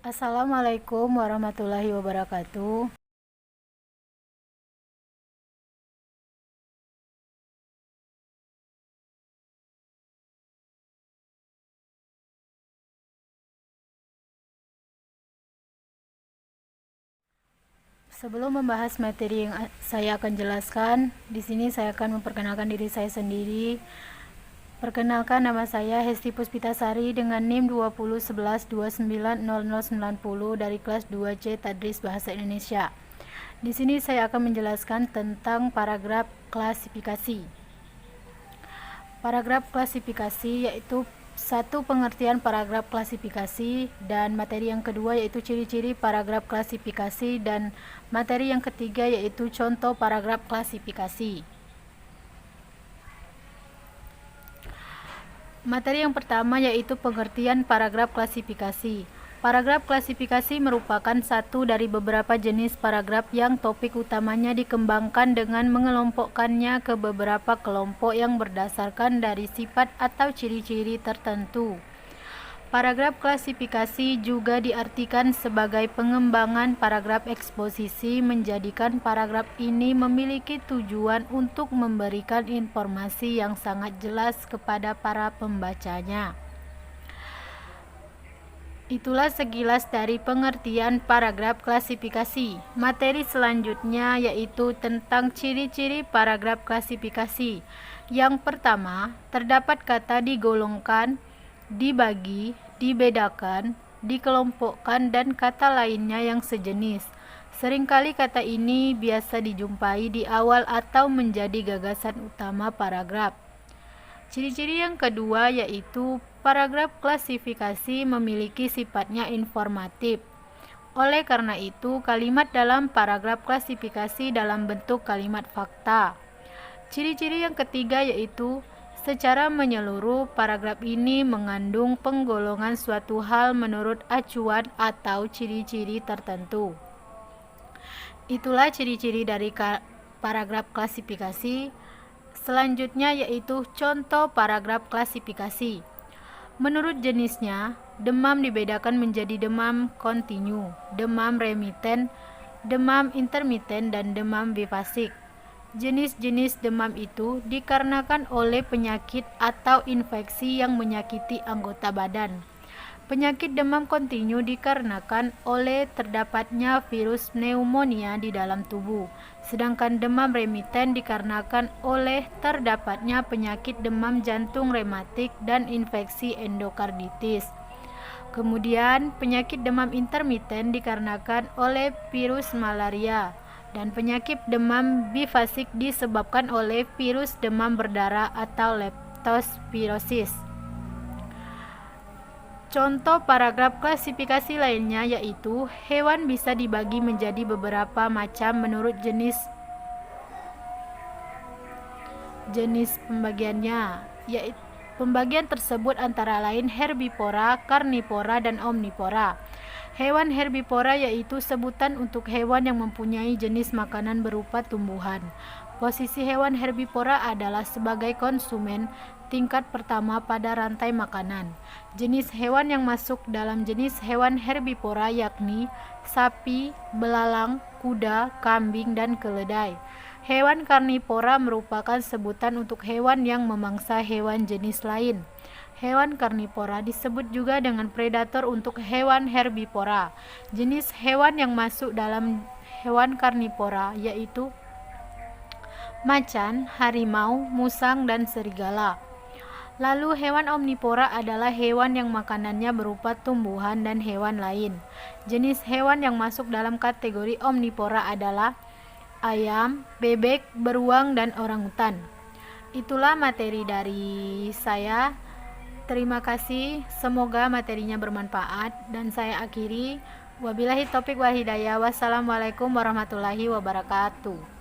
Assalamualaikum warahmatullahi wabarakatuh. Sebelum membahas materi yang saya akan jelaskan, di sini saya akan memperkenalkan diri saya sendiri. Perkenalkan, nama saya Hesti Puspitasari dengan NIM 2011290090 dari kelas 2C Tadris Bahasa Indonesia. Di sini saya akan menjelaskan tentang paragraf klasifikasi. Paragraf klasifikasi yaitu satu, pengertian paragraf klasifikasi, dan materi yang kedua yaitu ciri-ciri paragraf klasifikasi, dan materi yang ketiga yaitu contoh paragraf klasifikasi. Materi yang pertama yaitu pengertian paragraf klasifikasi. Paragraf klasifikasi merupakan satu dari beberapa jenis paragraf yang topik utamanya dikembangkan dengan mengelompokkannya ke beberapa kelompok yang berdasarkan dari sifat atau ciri-ciri tertentu. Paragraf klasifikasi juga diartikan sebagai pengembangan paragraf eksposisi, menjadikan paragraf ini memiliki tujuan untuk memberikan informasi yang sangat jelas kepada para pembacanya. Itulah sekilas dari pengertian paragraf klasifikasi. Materi selanjutnya yaitu tentang ciri-ciri paragraf klasifikasi. Yang pertama, terdapat kata digolongkan, dibagi, dibedakan, dikelompokkan, dan kata lainnya yang sejenis. Seringkali kata ini biasa dijumpai di awal atau menjadi gagasan utama paragraf. Ciri-ciri yang kedua yaitu paragraf klasifikasi memiliki sifatnya informatif. Oleh karena itu, kalimat dalam paragraf klasifikasi dalam bentuk kalimat fakta. Ciri-ciri yang ketiga yaitu secara menyeluruh, paragraf ini mengandung penggolongan suatu hal menurut acuan atau ciri-ciri tertentu. Itulah ciri-ciri dari paragraf klasifikasi. Selanjutnya yaitu contoh paragraf klasifikasi. Menurut jenisnya, demam dibedakan menjadi demam kontinu, demam remiten, demam intermiten, dan demam bifasik. Jenis-jenis demam itu dikarenakan oleh penyakit atau infeksi yang menyakiti anggota badan. Penyakit demam kontinu dikarenakan oleh terdapatnya virus pneumonia di dalam tubuh, sedangkan demam remiten dikarenakan oleh terdapatnya penyakit demam jantung rematik dan infeksi endokarditis. Kemudian, penyakit demam intermiten dikarenakan oleh virus malaria, dan penyakit demam bifasik disebabkan oleh virus demam berdarah atau leptospirosis. Contoh paragraf klasifikasi lainnya yaitu hewan bisa dibagi menjadi beberapa macam menurut jenis pembagiannya, yaitu pembagian tersebut antara lain herbivora, karnivora, dan omnivora. Hewan herbivora yaitu sebutan untuk hewan yang mempunyai jenis makanan berupa tumbuhan. Posisi hewan herbivora adalah sebagai konsumen tingkat pertama pada rantai makanan. Jenis hewan yang masuk dalam jenis hewan herbivora yakni sapi, belalang, kuda, kambing, dan keledai. Hewan karnivora merupakan sebutan untuk hewan yang memangsa hewan jenis lain. Hewan karnivora disebut juga dengan predator untuk hewan herbivora. Jenis hewan yang masuk dalam hewan karnivora yaitu macan, harimau, musang, dan serigala. Lalu hewan omnivora adalah hewan yang makanannya berupa tumbuhan dan hewan lain. Jenis hewan yang masuk dalam kategori omnivora adalah ayam, bebek, beruang, dan orangutan. Itulah materi dari saya. Terima kasih, semoga materinya bermanfaat, dan saya akhiri. Wabillahi taufiq wal hidayah. Wassalamualaikum warahmatullahi wabarakatuh.